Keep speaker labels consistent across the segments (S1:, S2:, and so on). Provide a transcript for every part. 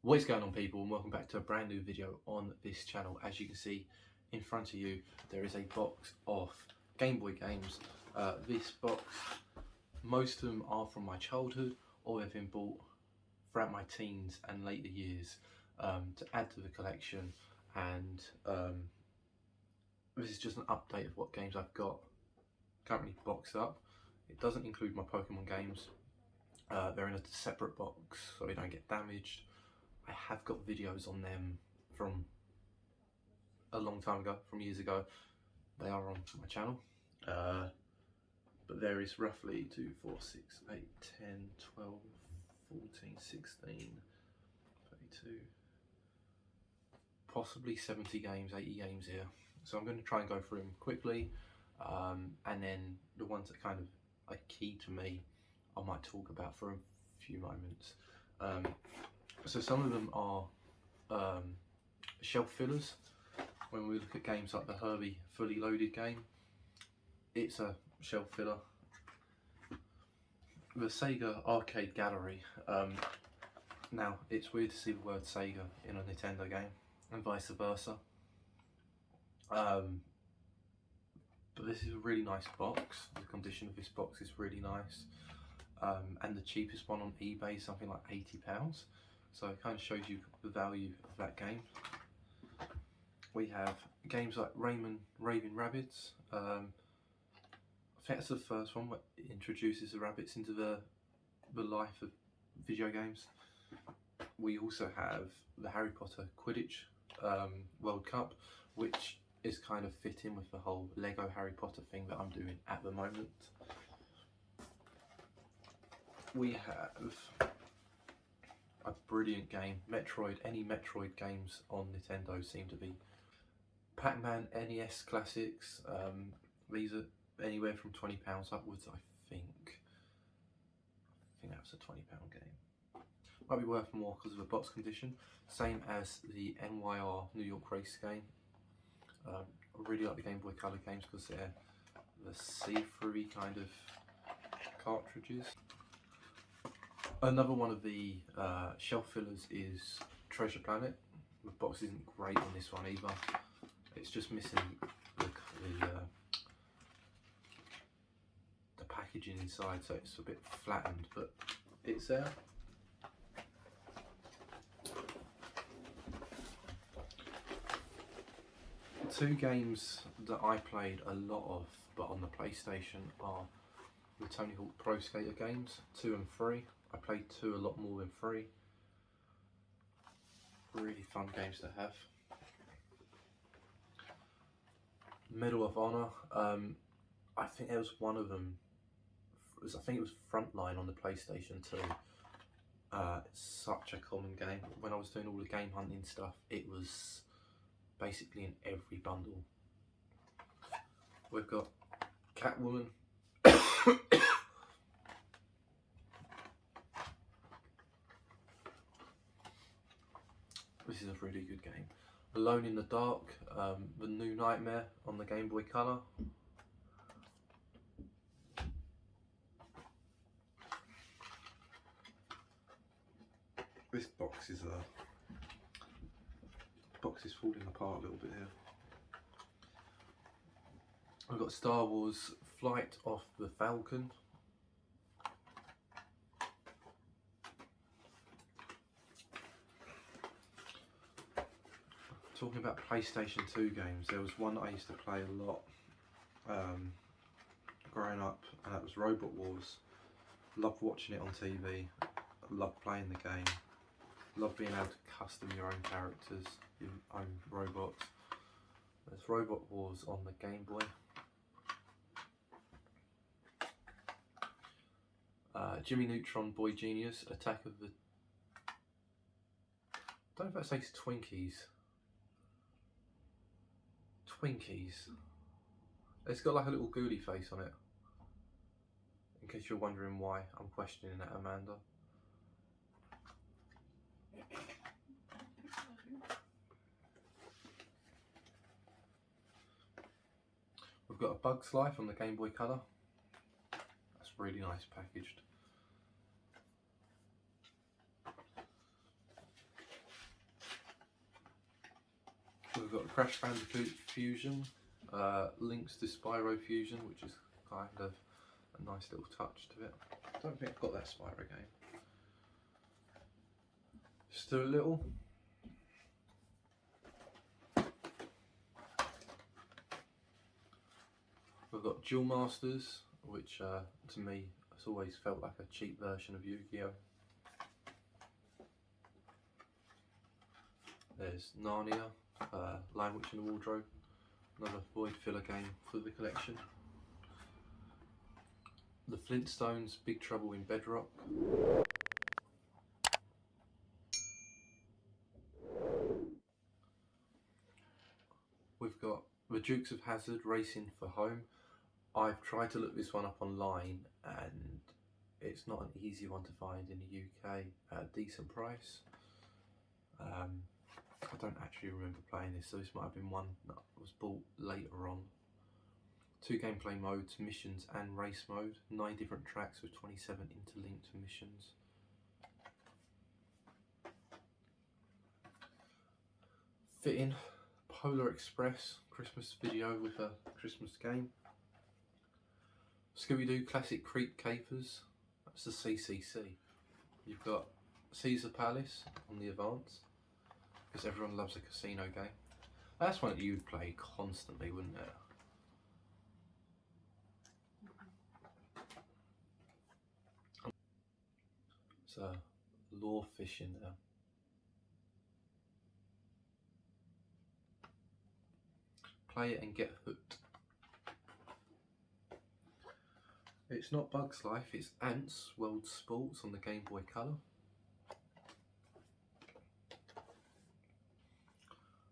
S1: What is going on, people, and welcome back to a brand new video on this channel. As you can see in front of you, there is a box of Game Boy games. This box, most of them are from my childhood or have been bought throughout my teens and later years to add to the collection, and this is just an update of what games I've got currently boxed up. It doesn't include my Pokemon games. They're in a separate box so they don't get damaged. I have got videos on them from a long time ago, from years ago. They are on my channel. But there is roughly 2, 4, 6, 8, 10, 12, 14, 16, 32, possibly 70 games, 80 games here. So I'm going to try and go through them quickly, and then the ones that kind of are key to me, I might talk about for a few moments. So some of them are shelf fillers. When we look at games like the Herbie Fully Loaded game, it's a shelf filler. The Sega Arcade Gallery. Now, it's weird to see the word Sega in a Nintendo game, and vice versa. But this is a really nice box. The condition of this box is really nice. And the cheapest one on eBay is something like £80. So it kind of shows you the value of that game. We have games like Raving Rabbids. I think that's the first one that introduces the rabbits into the life of video games. We also have the Harry Potter Quidditch World Cup, which is kind of fitting with the whole Lego Harry Potter thing that I'm doing at the moment. We have a brilliant game, Metroid. Any Metroid games on Nintendo seem to be. Pac-Man NES classics. These are anywhere from £20 upwards, I think. I think that was a £20 game. Might be worth more because of the box condition. Same as the NYR New York Race game. I really like the Game Boy Color games because they're the see-through kind of cartridges. Another one of the shelf fillers is Treasure Planet. The box isn't great on this one either. It's just missing the packaging inside, so it's a bit flattened, but it's there. Two games that I played a lot of, but on the PlayStation, are the Tony Hawk Pro Skater games, 2 and 3. I played 2 a lot more than 3. Really fun games to have. Medal of Honor. I think there was one of them. I think it was Frontline on the PlayStation 2. Such a common game. When I was doing all the game hunting stuff, it was basically in every bundle. We've got Catwoman. This is a really good game. Alone in the Dark, the New Nightmare on the Game Boy Color. This box is falling apart a little bit here. I've got Star Wars Flight of the Falcon. Talking about PlayStation 2 games, there was one I used to play a lot growing up, and that was Robot Wars. Loved watching it on TV, loved playing the game, loved being able to custom your own characters, your own robots. There's Robot Wars on the Game Boy. Jimmy Neutron Boy Genius, Attack of the... I don't know if that says Twinkies. Twinkies. It's got like a little ghoulie face on it. In case you're wondering why I'm questioning that, Amanda. We've got a Bug's Life on the Game Boy Color. That's really nice packaged. We've got Crash Bandicoot Fusion, links to Spyro Fusion, which is kind of a nice little touch to it. I don't think I've got that Spyro game. Still a little. We've got Duel Masters, which to me has always felt like a cheap version of Yu-Gi-Oh! There's Narnia, Lion Witch in the Wardrobe, another void filler game for the collection. The Flintstones, Big Trouble in Bedrock. We've got the Dukes of Hazzard, Racing for Home. I've tried to look this one up online and it's not an easy one to find in the UK at a decent price. I don't actually remember playing this, so this might have been one that was bought later on. 2 gameplay modes, missions and race mode. 9 different tracks with 27 interlinked missions. Fitting Polar Express Christmas video with a Christmas game. Scooby-Doo Classic Creep Capers. That's the CCC. You've got Caesar Palace on the Advance, because everyone loves a casino game. That's one that you'd play constantly, wouldn't it? It's a lure fish in there. Play it and get hooked. It's not Bugs Life, it's Ants World Sports on the Gameboy Color.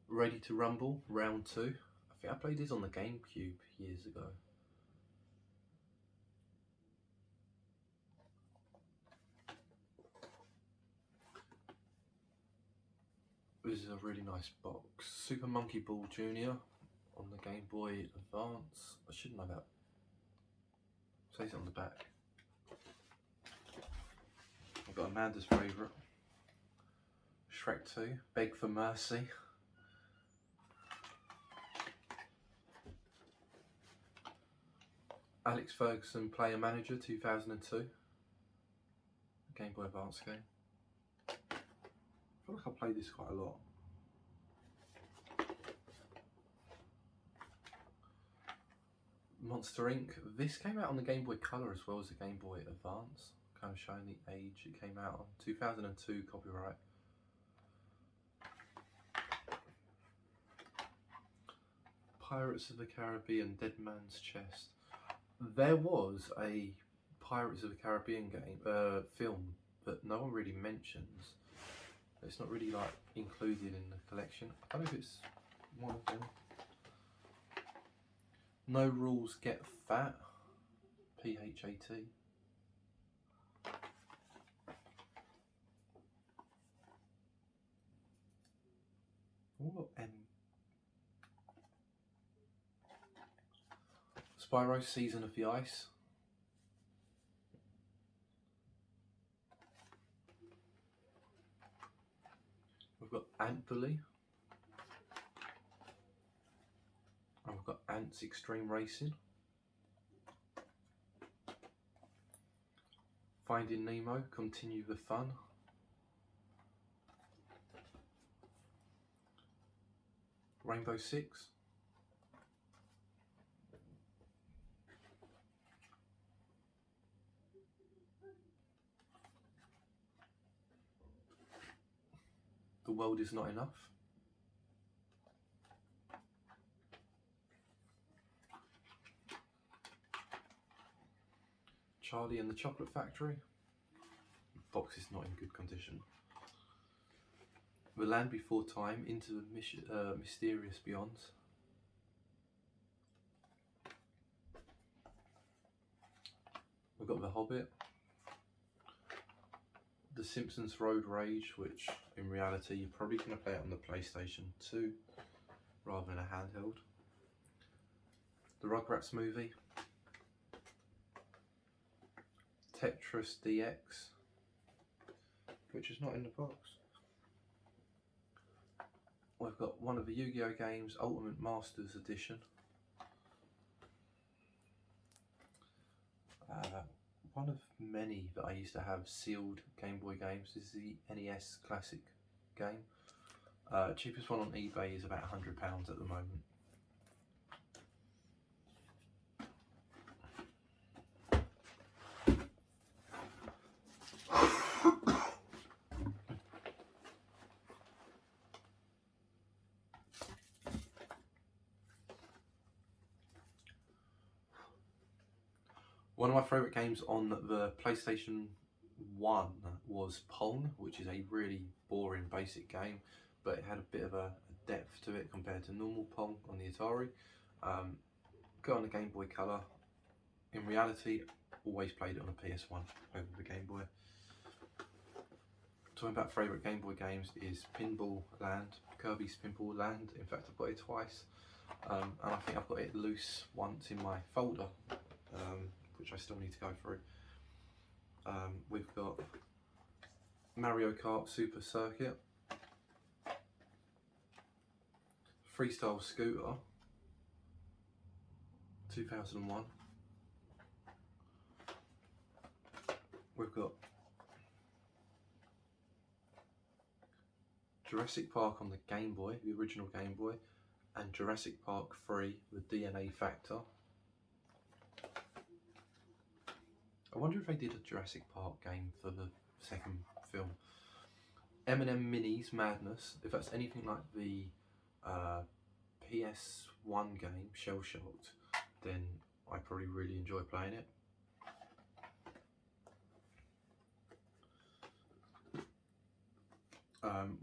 S1: Ready to Rumble, round 2. I think I played this on the GameCube years ago. This is a really nice box. Super Monkey Ball Jr. on the Game Boy Advance. I should know that. Says it on the back. I've got Amanda's favourite. Shrek 2, Beg for Mercy. Alex Ferguson Player Manager 2002. Game Boy Advance game. I feel like I played this quite a lot. Monster Inc. This came out on the Game Boy Color as well as the Game Boy Advance. Kind of showing the age it came out on. 2002 copyright. Pirates of the Caribbean Dead Man's Chest. There was a Pirates of the Caribbean game, film that no one really mentions. It's not really like included in the collection. I don't know if it's one of them. No Rules Get Fat, PHAT. Ooh, Spyro Season of the Ice. We've got Ant Bully. And we've got Ants Extreme Racing. Finding Nemo, Continue the Fun. Rainbow Six. The World Is Not Enough. Charlie and the Chocolate Factory. The box is not in good condition. The Land Before Time, Into the Mysterious Beyonds. We've got The Hobbit. The Simpsons Road Rage, which in reality you're probably going to play it on the PlayStation 2 rather than a handheld. The Rugrats movie. Tetris DX, which is not in the box. We've got one of the Yu-Gi-Oh games, Ultimate Masters Edition. One of many that I used to have sealed Game Boy games. This is the NES Classic game. Cheapest one on eBay is about £100 at the moment. One of my favourite games on the PlayStation 1 was Pong, which is a really boring basic game, but it had a bit of a depth to it compared to normal Pong on the Atari. Got on the Game Boy Color. In reality, always played it on a PS1 over the Game Boy. Talking about favourite Game Boy games is Pinball Land, Kirby's Pinball Land. In fact, I've got it twice, and I think I've got it loose once in my folder, which I still need to go through. We've got Mario Kart Super Circuit, Freestyle Scooter, 2001. We've got Jurassic Park on the Game Boy, the original Game Boy, and Jurassic Park 3, the DNA Factor. I wonder if they did a Jurassic Park game for the second film. M&M Minis Madness, if that's anything like the PS1 game, Shell Shocked, then I probably really enjoy playing it.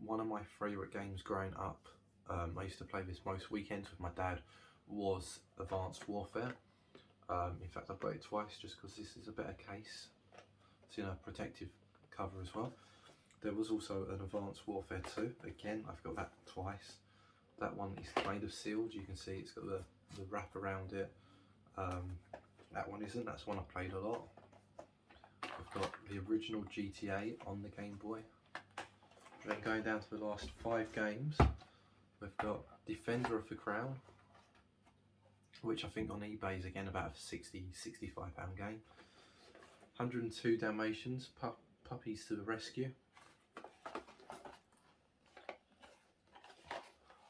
S1: One of my favourite games growing up, I used to play this most weekends with my dad, was Advanced Warfare. In fact, I've got it twice just because this is a better case. It's in a protective cover as well. There was also an Advanced Warfare 2. Again, I've got that twice. That one is kind of sealed. You can see it's got the wrap around it. That one isn't. That's one I played a lot. I've got the original GTA on the Game Boy. Then going down to the last 5 games, we've got Defender of the Crown, which I think on eBay is again about a £60–65 game. 102 Dalmatians, Puppies to the Rescue.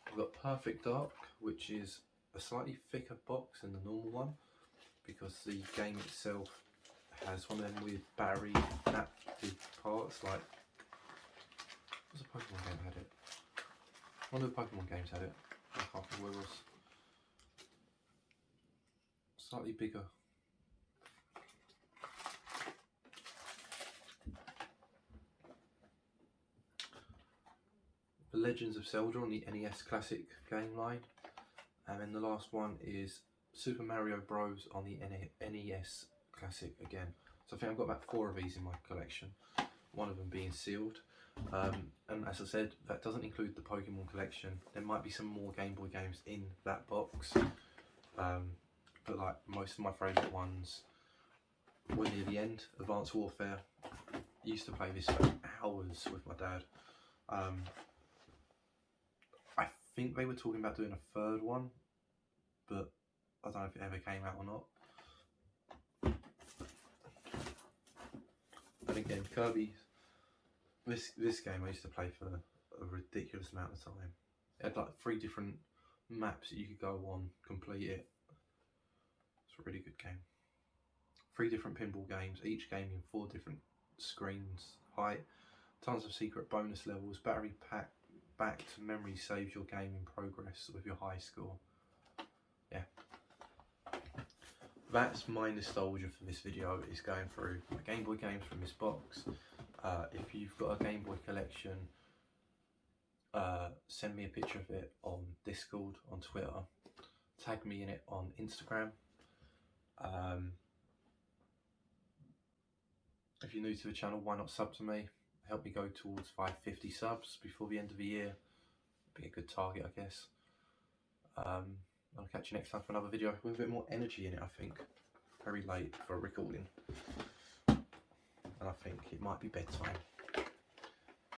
S1: We've got Perfect Dark, which is a slightly thicker box than the normal one, because the game itself has one of them weird battery adapted parts, like, what's a Pokemon game had it? One of the Pokemon games had it. I can't remember where it was. Slightly bigger. The Legends of Zelda on the NES Classic game line. And then the last one is Super Mario Bros on the NES Classic again. So I think I've got about 4 of these in my collection, one of them being sealed. And as I said, that doesn't include the Pokemon collection. There might be some more Game Boy games in that box, but like most of my favourite ones were near the end. Advanced Warfare, used to play this for hours with my dad. I think they were talking about doing a 3rd one, but I don't know if it ever came out or not. But again, Kirby. This game I used to play for a ridiculous amount of time. It had like 3 different maps that you could go on, complete it. It's a really good game. 3 different pinball games, each game in 4 different screens, height, tons of secret bonus levels, battery pack backed memory saves your game in progress with your high score. Yeah. That's my nostalgia for this video, is going through my Game Boy games from this box. If you've got a Game Boy collection, send me a picture of it on Discord, on Twitter, tag me in it on Instagram. If you're new to the channel, why not sub to me? Help me go towards 550 subs before the end of the year. Be a good target, I guess. I'll catch you next time for another video with a bit more energy in it, I think. Very late for a recording. And I think it might be bedtime.